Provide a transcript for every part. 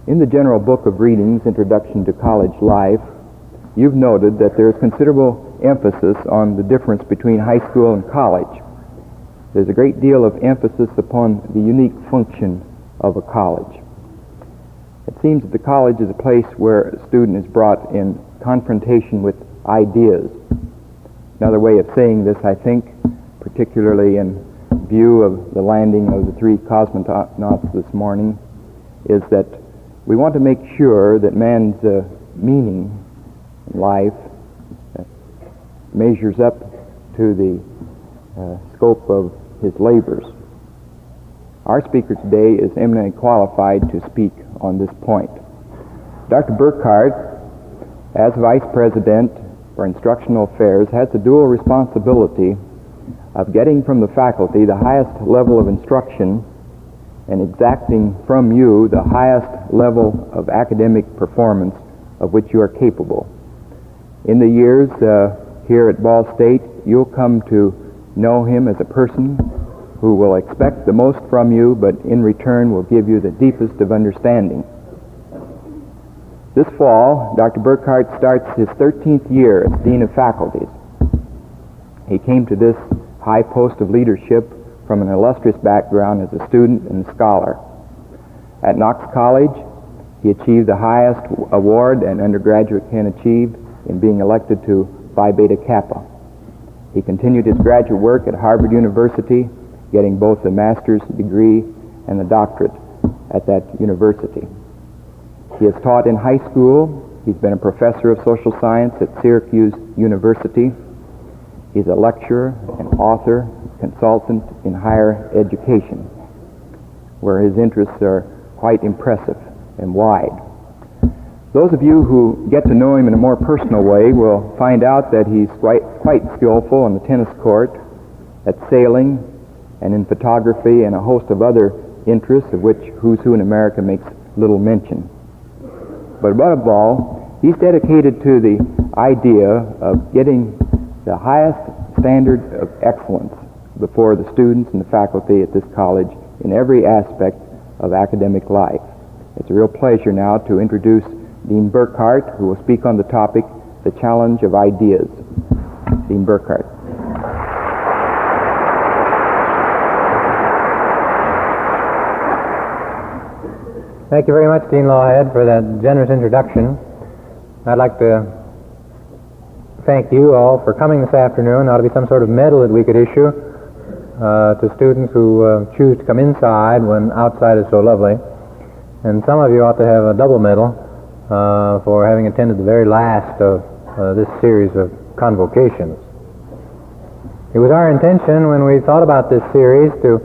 In the General Book of Readings, Introduction to College Life, you've noted that there is considerable emphasis on the difference between high school and college. There's a great deal of emphasis upon the unique function of a college. It seems that the college is a place where a student is brought in confrontation with ideas. Another way of saying this, I think, particularly in view of the landing of the 3 cosmonauts this morning, is that we want to make sure that man's meaning in life measures up to the scope of his labors. Our speaker today is eminently qualified to speak on this point. Dr. Burkhardt, as Vice President for Instructional Affairs, has the dual responsibility of getting from the faculty the highest level of instruction and exacting from you the highest level of academic performance of which you are capable. In the years here at Ball State, you'll come to know him as a person who will expect the most from you, but in return will give you the deepest of understanding. This fall, Dr. Burkhardt starts his 13th year as Dean of Faculties. He came to this high post of leadership from an illustrious background as a student and scholar. At Knox College, he achieved the highest award an undergraduate can achieve in being elected to Phi Beta Kappa. He continued his graduate work at Harvard University, getting both the master's degree and the doctorate at that university. He has taught in high school. He's been a professor of social science at Syracuse University. He's a lecturer, an author, consultant in higher education, where his interests are quite impressive and wide. Those of you who get to know him in a more personal way will find out that he's quite skillful on the tennis court, at sailing, and in photography, and a host of other interests of which Who's Who in America makes little mention. But above all, he's dedicated to the idea of getting the highest standard of excellence before the students and the faculty at this college in every aspect of academic life. It's a real pleasure now to introduce Dean Burkhardt, who will speak on the topic, The Challenge of Ideas. Dean Burkhardt. Thank you very much, Dean Lawhead, for that generous introduction. I'd like to thank you all for coming this afternoon. There ought to be some sort of medal that we could issue to students who choose to come inside when outside is so lovely. And some of you ought to have a double medal for having attended the very last of this series of convocations. It was our intention when we thought about this series to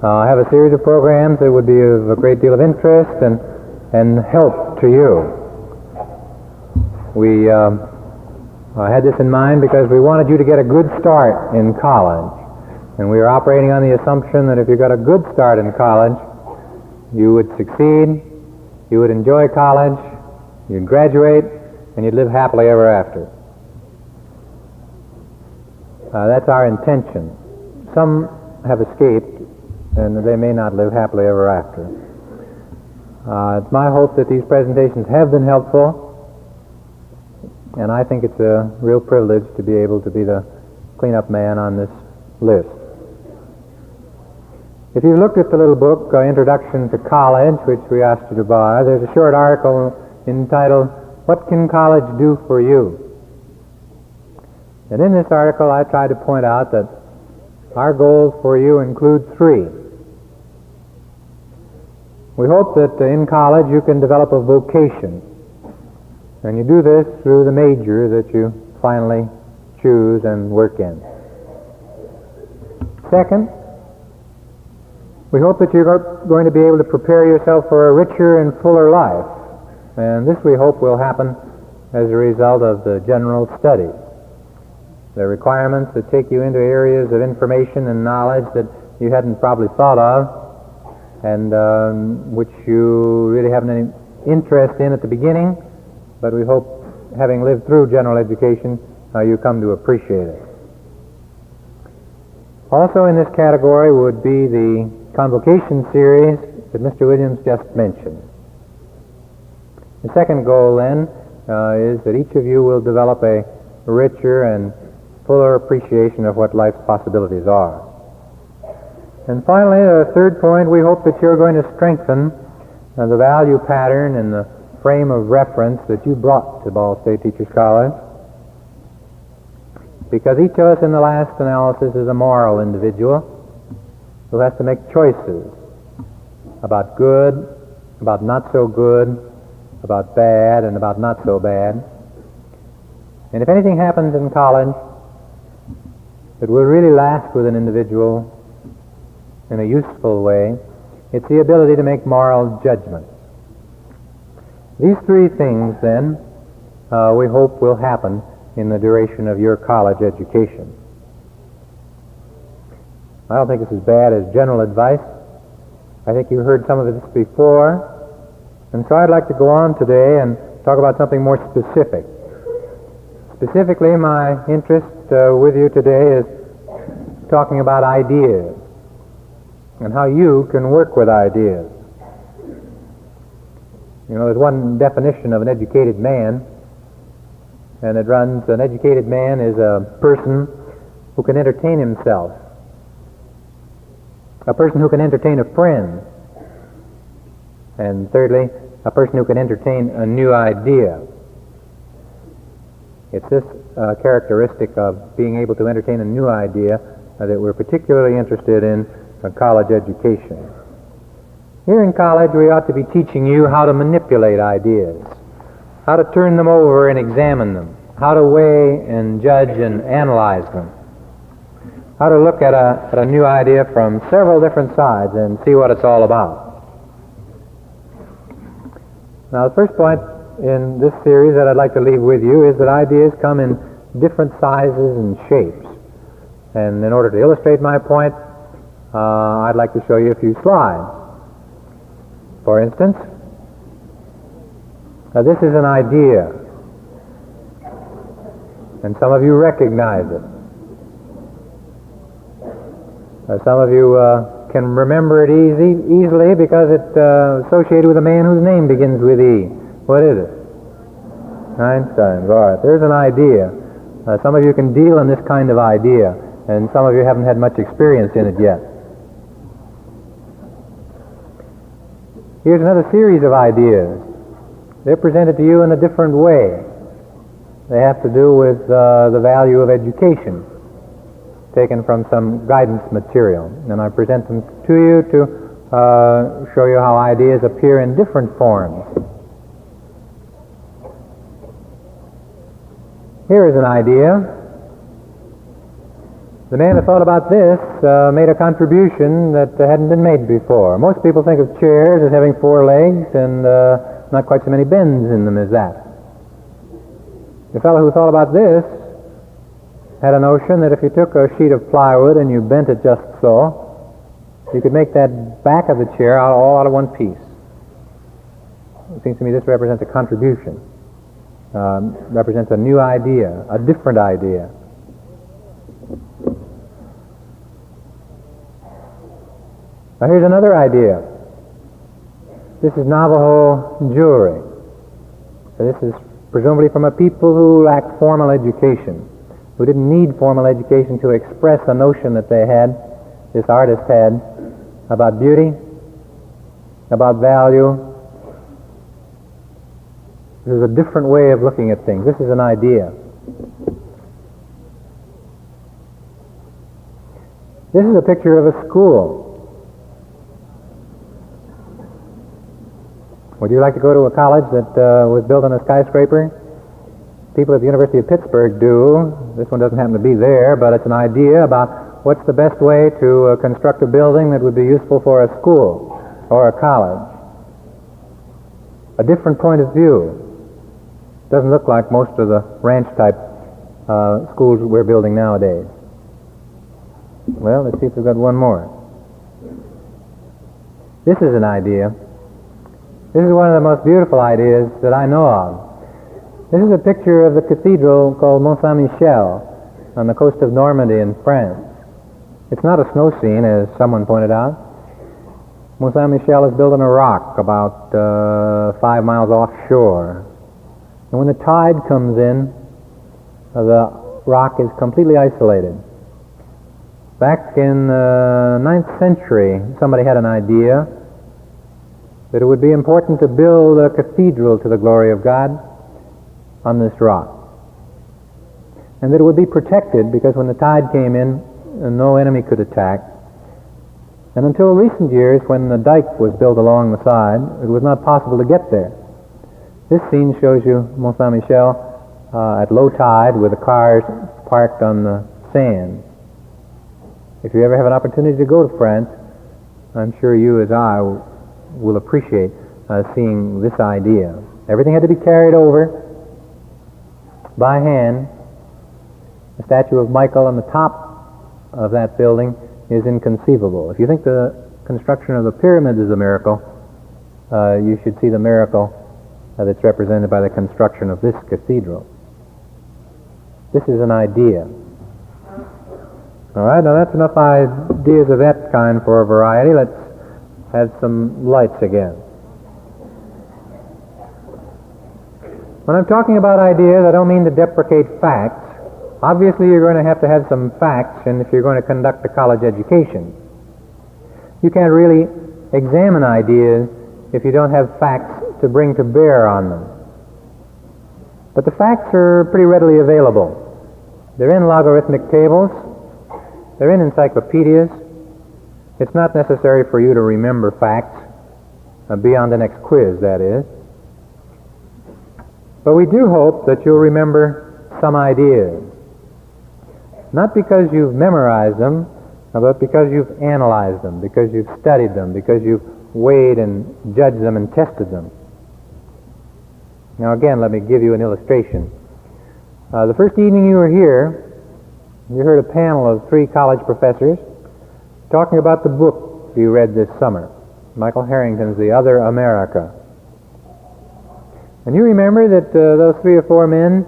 have a series of programs that would be of a great deal of interest and help to you. We had this in mind because we wanted you to get a good start in college. And we are operating on the assumption that if you got a good start in college, you would succeed, you would enjoy college, you'd graduate, and you'd live happily ever after. That's our intention. Some have escaped, and they may not live happily ever after. It's my hope that these presentations have been helpful, and I think it's a real privilege to be able to be the cleanup man on this list. If you've looked at the little book, Introduction to College, which we asked you to buy, there's a short article entitled, What Can College Do for You? And in this article, I try to point out that our goals for you include 3. We hope that in college you can develop a vocation, and you do this through the major that you finally choose and work in. Second, we hope that you're going to be able to prepare yourself for a richer and fuller life, and this we hope will happen as a result of the general studies, the requirements that take you into areas of information and knowledge that you hadn't probably thought of, and which you really haven't any interest in at the beginning, but we hope, having lived through general education, you come to appreciate it. Also in this category would be the convocation series that Mr. Williams just mentioned. The second goal, then, is that each of you will develop a richer and fuller appreciation of what life's possibilities are. And finally, the third point, we hope that you're going to strengthen the value pattern and the frame of reference that you brought to Ball State Teachers College, because each of us in the last analysis is a moral individual who has to make choices about good, about not so good, about bad, and about not so bad. And if anything happens in college that will really last with an individual in a useful way, it's the ability to make moral judgments. These three things, then, we hope will happen in the duration of your college education. I don't think this is bad as general advice. I think you've heard some of this before, and so I'd like to go on today and talk about something more specific. Specifically, my interest with you today is talking about ideas and how you can work with ideas. You know, there's one definition of an educated man, and it runs, an educated man is a person who can entertain himself, a person who can entertain a friend, and thirdly, a person who can entertain a new idea. It's this characteristic of being able to entertain a new idea that we're particularly interested in college education. Here in college, we ought to be teaching you how to manipulate ideas, how to turn them over and examine them, how to weigh and judge and analyze them, how to look at a new idea from several different sides and see what it's all about. Now, the first point in this series that I'd like to leave with you is that ideas come in different sizes and shapes. And in order to illustrate my point, I'd like to show you a few slides. For instance, this is an idea, and some of you recognize it. Some of you can remember it easily because it's associated with a man whose name begins with E. What is it? Einstein. All right, there's an idea. Some of you can deal in this kind of idea, and some of you haven't had much experience in it yet. Here's another series of ideas. They're presented to you in a different way. They have to do with the value of education, taken from some guidance material. And I present them to you to show you how ideas appear in different forms. Here is an idea. The man who thought about this made a contribution that hadn't been made before. Most people think of chairs as having four legs and not quite so many bends in them as that. The fellow who thought about this had a notion that if you took a sheet of plywood and you bent it just so, you could make that back of the chair all out of one piece. It seems to me this represents a contribution, represents a new idea, a different idea. Now here's another idea. This is Navajo jewelry. So this is presumably from a people who lacked formal education, who didn't need formal education to express a notion that they had, this artist had, about beauty, about value. This is a different way of looking at things. This is an idea. This is a picture of a school. Would you like to go to a college that was built on a skyscraper? People at the University of Pittsburgh do. This one doesn't happen to be there, but it's an idea about what's the best way to construct a building that would be useful for a school or a college. A different point of view. Doesn't look like most of the ranch-type schools we're building nowadays. Well, let's see if we've got one more. This is an idea. This is one of the most beautiful ideas that I know of. This is a picture of the cathedral called Mont Saint-Michel on the coast of Normandy in France. It's not a snow scene, as someone pointed out. Mont Saint-Michel is built on a rock about 5 miles offshore. And when the tide comes in, the rock is completely isolated. Back in the 9th century, somebody had an idea that it would be important to build a cathedral to the glory of God on this rock. And that it would be protected because when the tide came in, no enemy could attack. And until recent years, when the dike was built along the side, it was not possible to get there. This scene shows you Mont Saint-Michel at low tide with the cars parked on the sand. If you ever have an opportunity to go to France, I'm sure you, as I, will appreciate seeing this idea. Everything had to be carried over by hand. The statue of Michael on the top of that building is inconceivable. If you think the construction of the pyramids is a miracle, you should see the miracle that's represented by the construction of this cathedral. This is an idea. All right, now that's enough ideas of that kind for a variety. Let's have some lights again. When I'm talking about ideas, I don't mean to deprecate facts. Obviously, you're going to have some facts, and if you're going to conduct a college education. You can't really examine ideas if you don't have facts to bring to bear on them. But the facts are pretty readily available. They're in logarithmic tables. They're in encyclopedias. It's not necessary for you to remember facts beyond the next quiz, that is. But we do hope that you'll remember some ideas. Not because you've memorized them, but because you've analyzed them, because you've studied them, because you've weighed and judged them and tested them. Now again, let me give you an illustration. The first evening you were here, you heard a panel of 3 college professors talking about the book you read this summer, Michael Harrington's The Other America. And you remember that those 3 or 4 men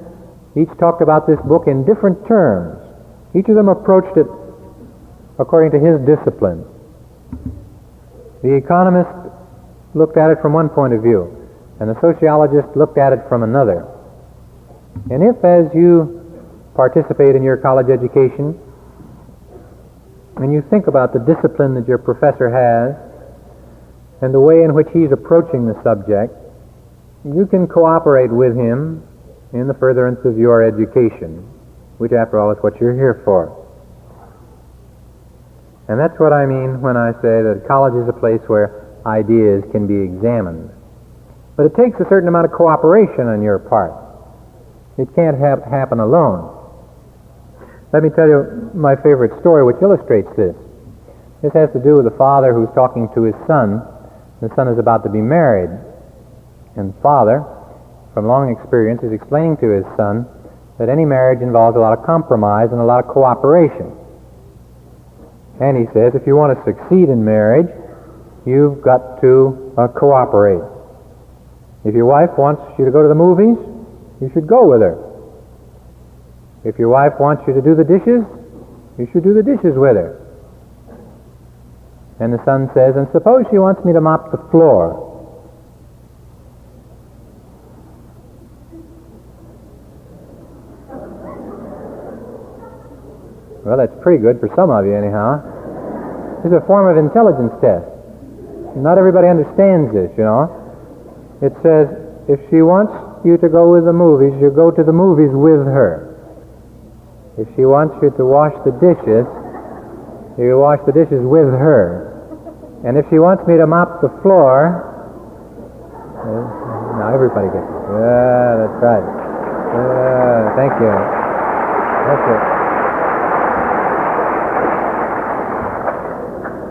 each talked about this book in different terms. Each of them approached it according to his discipline. The economist looked at it from one point of view, and the sociologist looked at it from another. And if, as you participate in your college education, and you think about the discipline that your professor has, and the way in which he's approaching the subject, you can cooperate with him in the furtherance of your education, which after all is what you're here for. And that's what I mean when I say that college is a place where ideas can be examined. But it takes a certain amount of cooperation on your part. It can't happen alone. Let me tell you my favorite story which illustrates this. This has to do with a father who's talking to his son. The son is about to be married. And the father, from long experience, is explaining to his son that any marriage involves a lot of compromise and a lot of cooperation. And he says, if you want to succeed in marriage, you've got to cooperate. If your wife wants you to go to the movies, you should go with her. If your wife wants you to do the dishes, you should do the dishes with her. And the son says, and suppose she wants me to mop the floor. Well, that's pretty good for some of you anyhow. It's a form of intelligence test. Not everybody understands this, you know. It says, if she wants you to go with the movies, you go to the movies with her. If she wants you to wash the dishes, you wash the dishes with her. And if she wants me to mop the floor, now everybody gets it. Yeah, that's right. Thank you. That's it.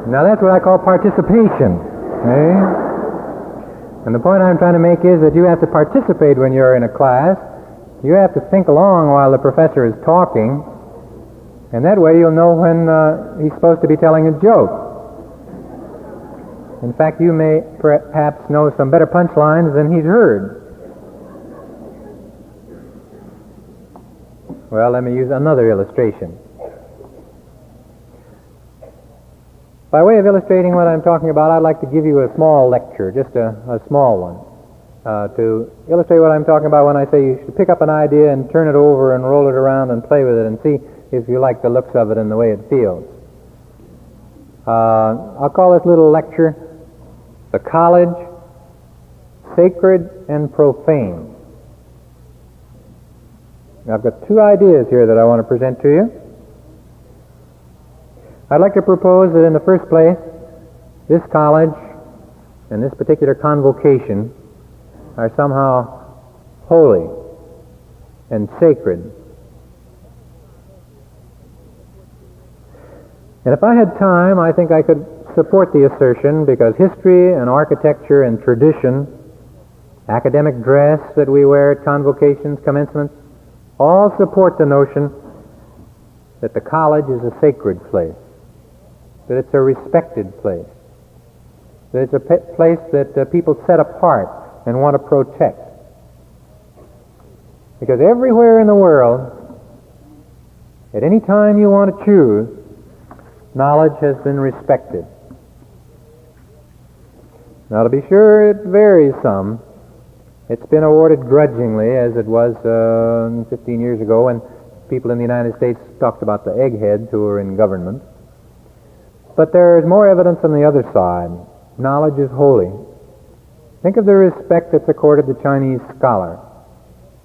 Now that's what I call participation. Eh? And the point I'm trying to make is that you have to participate when you're in a class. You have to think along while the professor is talking, and that way you'll know when he's supposed to be telling a joke. In fact, you may perhaps know some better punchlines than he's heard. Well, let me use another illustration. By way of illustrating what I'm talking about, I'd like to give you a small lecture, just a small one, to illustrate what I'm talking about when I say you should pick up an idea and turn it over and roll it around and play with it and see if you like the looks of it and the way it feels. I'll call this little lecture The College, Sacred and Profane. I've got two ideas here that I want to present to you. I'd like to propose that in the first place, this college and this particular convocation are somehow holy and sacred. And if I had time, I think I could support the assertion, because history and architecture and tradition, academic dress that we wear at convocations, commencements, all support the notion that the college is a sacred place, that it's a respected place, that it's a place that people set apart and want to protect. Because everywhere in the world, at any time you want to choose, knowledge has been respected. Now, to be sure, it varies some. It's been awarded grudgingly, as it was 15 years ago when people in the United States talked about the eggheads who were in government. But there is more evidence on the other side. Knowledge is holy. Think of the respect that's accorded the Chinese scholar.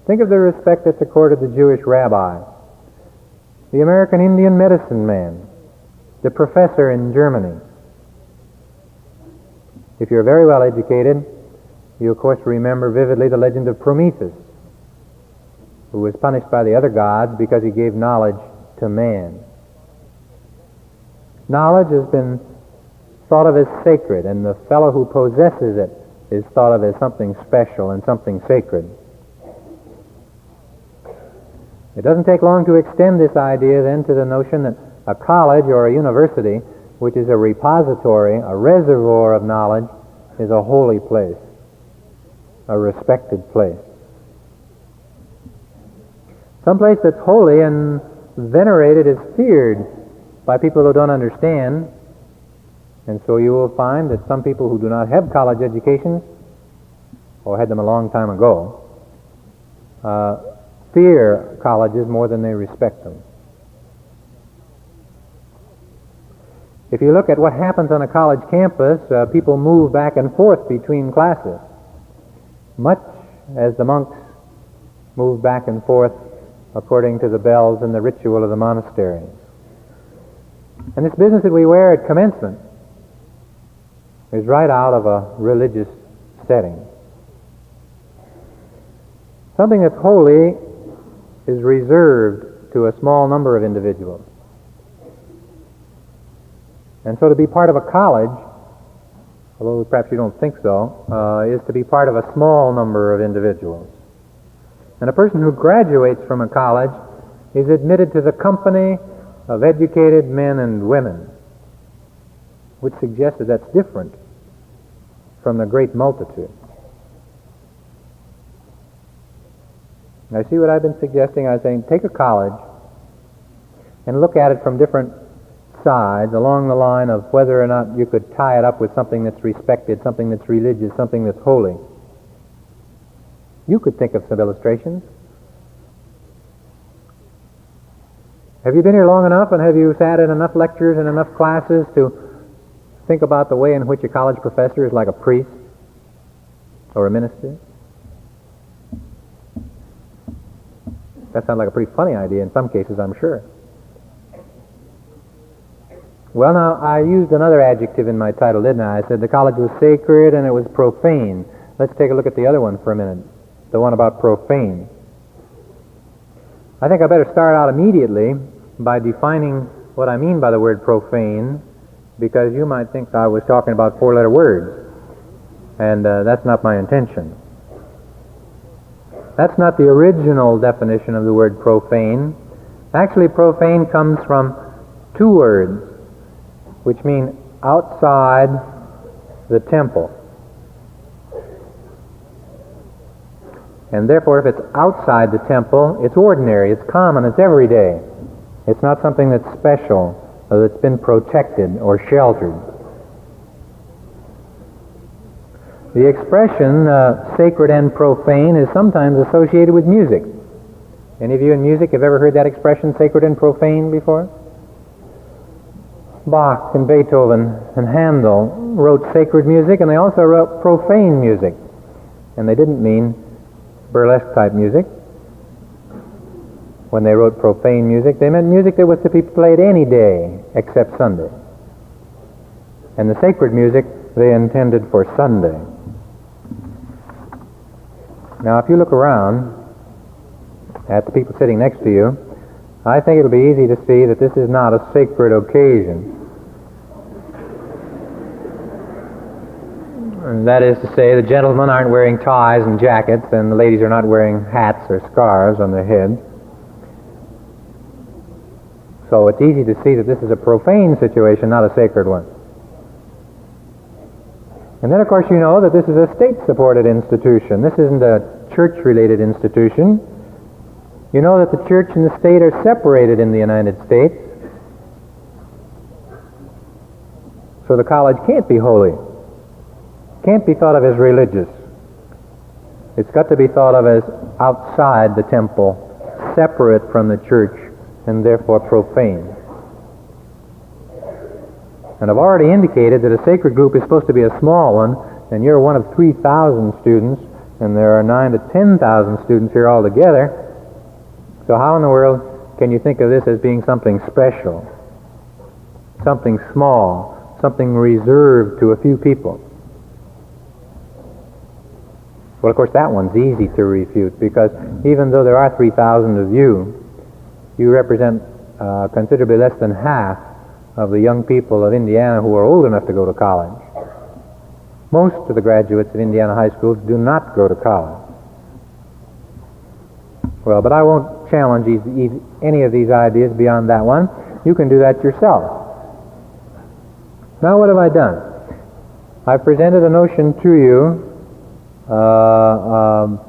Think of the respect that's accorded the Jewish rabbi, the American Indian medicine man, the professor in Germany. If you're very well educated, you of course remember vividly the legend of Prometheus, who was punished by the other gods because he gave knowledge to man. Knowledge has been thought of as sacred, and the fellow who possesses it is thought of as something special and something sacred. It doesn't take long to extend this idea then to the notion that a college or a university, which is a repository, a reservoir of knowledge, is a holy place, a respected place. Some place that's holy and venerated is feared by people who don't understand, and so you will find that some people who do not have college educations, or had them a long time ago, fear colleges more than they respect them. If you look at what happens on a college campus, people move back and forth between classes, much as the monks move back and forth according to the bells and the ritual of the monasteries. And this business that we wear at commencement is right out of a religious setting. Something that's holy is reserved to a small number of individuals. And so to be part of a college, although perhaps you don't think so, is to be part of a small number of individuals. And a person who graduates from a college is admitted to the company of educated men and women, which suggests that that's different from the great multitude. Now, see what I've been suggesting? I was saying take a college and look at it from different sides along the line of whether or not you could tie it up with something that's respected, something that's religious, something that's holy. You could think of some illustrations. Have you been here long enough, and have you sat in enough lectures and enough classes to think about the way in which a college professor is like a priest or a minister? That sounds like a pretty funny idea in some cases, I'm sure. Well, now, I used another adjective in my title, didn't I? I said the college was sacred and it was profane. Let's take a look at the other one for a minute, the one about profane. I think I better start out immediately by defining what I mean by the word profane, because you might think I was talking about four-letter words, and that's not my intention. That's not the original definition of the word profane. Actually, profane comes from two words, which mean outside the temple. And therefore, if it's outside the temple, it's ordinary, it's common, it's everyday. It's not something that's special or that's been protected or sheltered. The expression sacred and profane is sometimes associated with music. Any of you in music have ever heard that expression, sacred and profane, before? Bach and Beethoven and Handel wrote sacred music, and they also wrote profane music. And they didn't mean burlesque type music. When they wrote profane music, they meant music that was to be played any day except Sunday. And the sacred music they intended for Sunday. Now, if you look around at the people sitting next to you, I think it'll be easy to see that this is not a sacred occasion. And that is to say, the gentlemen aren't wearing ties and jackets, and the ladies are not wearing hats or scarves on their heads. So it's easy to see that this is a profane situation, not a sacred one. And then, of course, you know that this is a state-supported institution. This isn't a church-related institution. You know that the church and the state are separated in the United States. So the college can't be holy. Can't be thought of as religious. It's got to be thought of as outside the temple, separate from the church, and therefore profane. And I've already indicated that a sacred group is supposed to be a small one, and you're one of 3,000 students, and there are 9,000 to 10,000 students here altogether. So how in the world can you think of this as being something special, something small, something reserved to a few people? Well, of course, that one's easy to refute, because even though there are 3,000 of you, you represent considerably less than half of the young people of Indiana who are old enough to go to college. Most of the graduates of Indiana high schools do not go to college. Well, but I won't challenge any of these ideas beyond that one. You can do that yourself. Now, what have I done? I've presented a notion to you,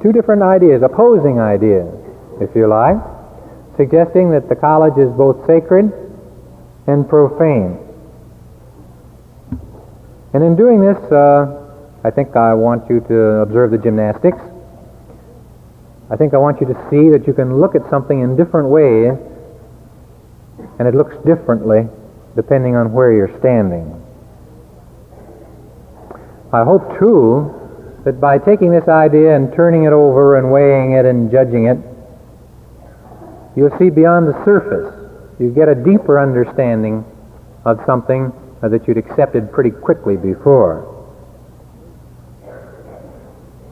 two different ideas, opposing ideas, if you like, suggesting that the college is both sacred and profane. And in doing this, I think I want you to observe the gymnastics. I think I want you to see that you can look at something in different ways, and it looks differently depending on where you're standing. I hope, too, that by taking this idea and turning it over and weighing it and judging it, you'll see beyond the surface. You get a deeper understanding of something that you'd accepted pretty quickly before.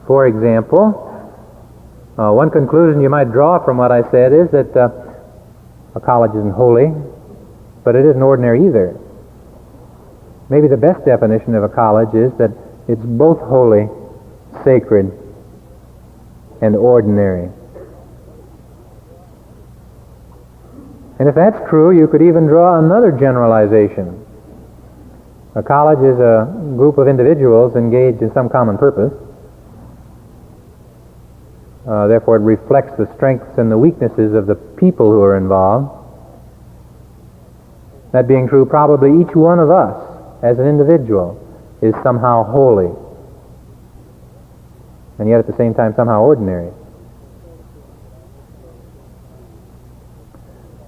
For example, one conclusion you might draw from what I said is that a college isn't holy, but it isn't ordinary either. Maybe the best definition of a college is that it's both holy, sacred, and ordinary. And if that's true, you could even draw another generalization. A college is a group of individuals engaged in some common purpose. Therefore, it reflects the strengths and the weaknesses of the people who are involved. That being true, probably each one of us, as an individual, is somehow holy, and yet at the same time somehow ordinary.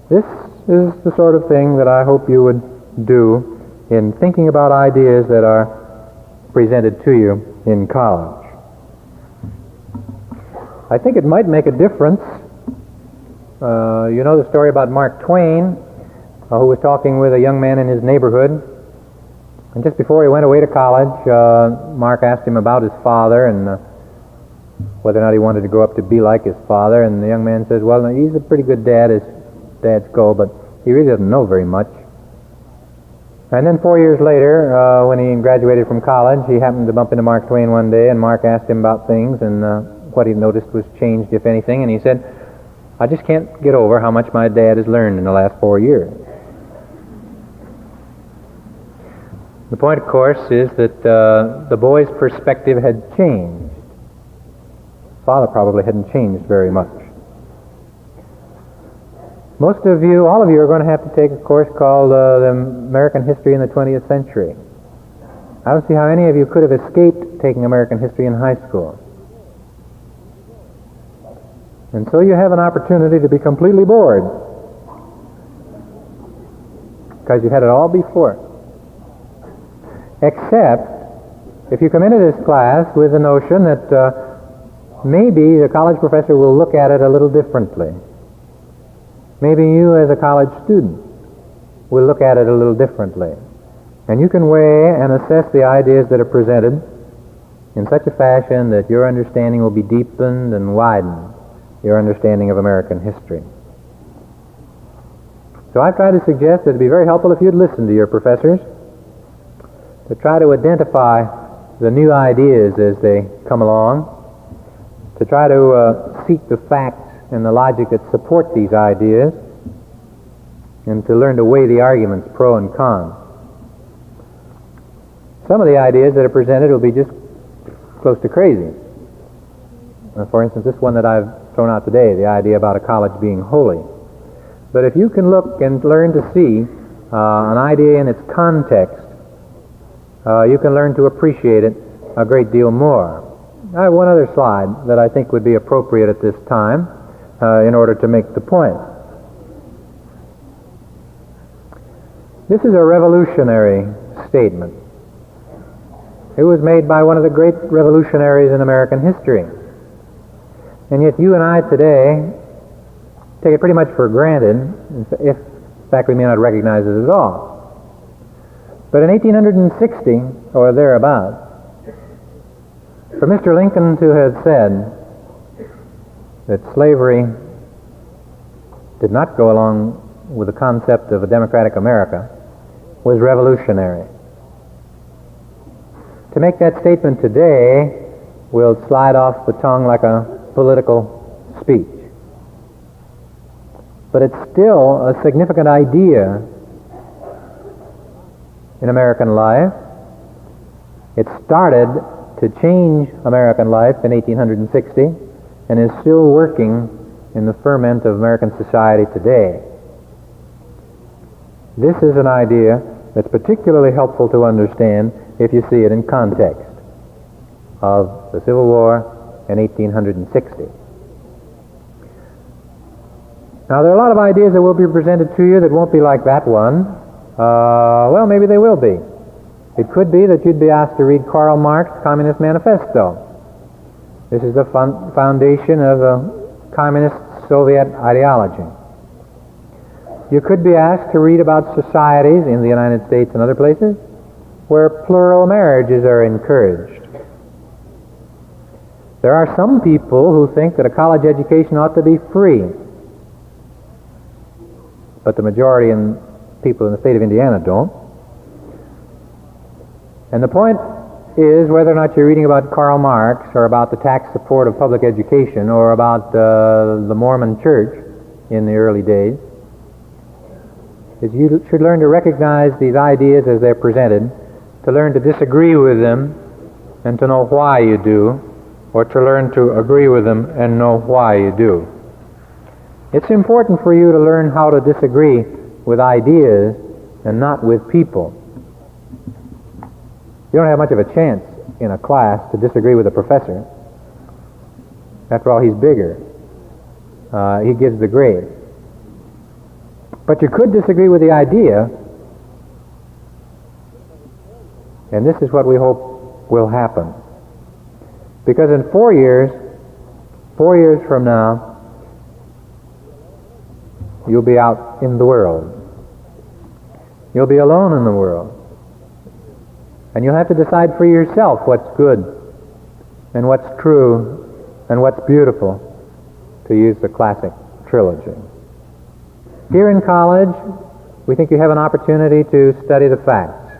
This is the sort of thing that I hope you would do in thinking about ideas that are presented to you in college. I think it might make a difference. You know the story about Mark Twain, who was talking with a young man in his neighborhood. And just before he went away to college, Mark asked him about his father and whether or not he wanted to grow up to be like his father. And the young man says, well, he's a pretty good dad as dads go, but he really doesn't know very much. And then 4 years later, when he graduated from college, he happened to bump into Mark Twain one day, and Mark asked him about things, and what he noticed was changed, if anything, and he said, I just can't get over how much my dad has learned in the last 4 years. The point, of course, is that the boy's perspective had changed. Father probably hadn't changed very much. Most of you, all of you, are going to have to take a course called the American History in the 20th Century. I don't see how any of you could have escaped taking American history in high school. And so you have an opportunity to be completely bored, because you've had it all before. Except if you come into this class with the notion that maybe the college professor will look at it a little differently. Maybe you as a college student will look at it a little differently. And you can weigh and assess the ideas that are presented in such a fashion that your understanding will be deepened and widened, your understanding of American history. So I've tried to suggest that it would be very helpful if you'd listen to your professors, to try to identify the new ideas as they come along, to try to seek the facts and the logic that support these ideas, and to learn to weigh the arguments pro and con. Some of the ideas that are presented will be just close to crazy. For instance, this one that I've thrown out today, the idea about a college being holy. But if you can look and learn to see an idea in its context, you can learn to appreciate it a great deal more. I have one other slide that I think would be appropriate at this time in order to make the point. This is a revolutionary statement. It was made by one of the great revolutionaries in American history. And yet you and I today take it pretty much for granted, if in fact we may not recognize it at all. But in 1860, or thereabouts, for Mr. Lincoln to have said that slavery did not go along with the concept of a democratic America was revolutionary. To make that statement today will slide off the tongue like a political speech. But it's still a significant idea in American life. It started to change American life in 1860 and is still working in the ferment of American society today. This is an idea that's particularly helpful to understand if you see it in context of the Civil War in 1860. Now, there are a lot of ideas that will be presented to you that won't be like that one. Well, maybe they will be. It could be that you'd be asked to read Karl Marx's Communist Manifesto. This is the foundation of a communist Soviet ideology. You could be asked to read about societies in the United States and other places where plural marriages are encouraged. There are some people who think that a college education ought to be free, but the majority in people in the state of Indiana don't. And the point is whether or not you're reading about Karl Marx or about the tax support of public education or about the Mormon Church in the early days, is you should learn to recognize these ideas as they're presented, to learn to disagree with them and to know why you do, or to learn to agree with them and know why you do. It's important for you to learn how to disagree with ideas and not with people. You don't have much of a chance in a class to disagree with a professor. After all, he's bigger. He gives the grade. But you could disagree with the idea, and this is what we hope will happen. Because in 4 years from now, you'll be out in the world. You'll be alone in the world. And you'll have to decide for yourself what's good and what's true and what's beautiful, to use the classic trilogy. Here in college, we think you have an opportunity to study the facts.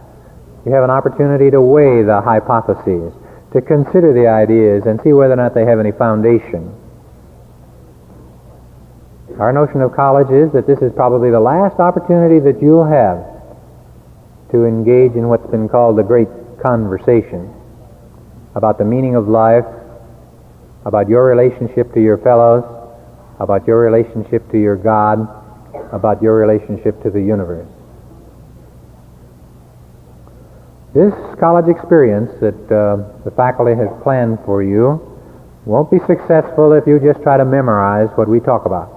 You have an opportunity to weigh the hypotheses, to consider the ideas and see whether or not they have any foundation. Our notion of college is that this is probably the last opportunity that you'll have to engage in what's been called the great conversation about the meaning of life, about your relationship to your fellows, about your relationship to your God, about your relationship to the universe. This college experience that the faculty has planned for you won't be successful if you just try to memorize what we talk about.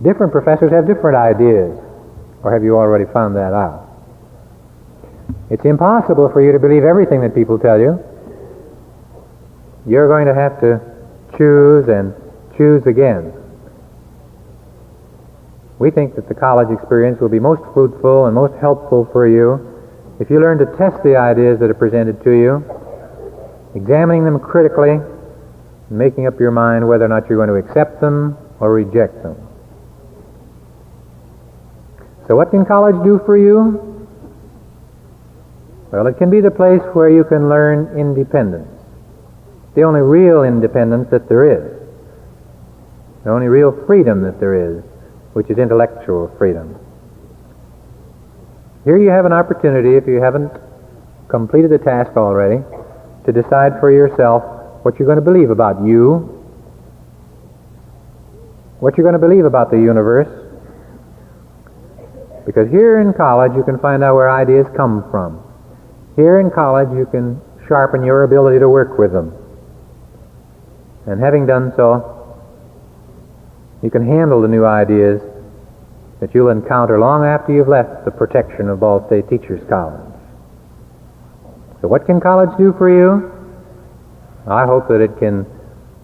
Different professors have different ideas, or have you already found that out? It's impossible for you to believe everything that people tell you. You're going to have to choose and choose again. We think that the college experience will be most fruitful and most helpful for you if you learn to test the ideas that are presented to you, examining them critically, and making up your mind whether or not you're going to accept them or reject them. So what can college do for you? Well, it can be the place where you can learn independence. The only real independence that there is. The only real freedom that there is, which is intellectual freedom. Here you have an opportunity, if you haven't completed the task already, to decide for yourself what you're going to believe about you, what you're going to believe about the universe. Because here in college you can find out where ideas come from. Here in college you can sharpen your ability to work with them. And having done so, you can handle the new ideas that you'll encounter long after you've left the protection of Ball State Teachers College. So what can college do for you? I hope that it can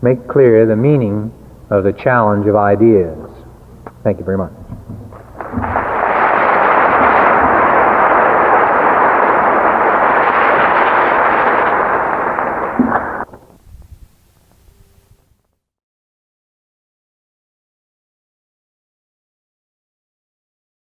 make clear the meaning of the challenge of ideas. Thank you very much.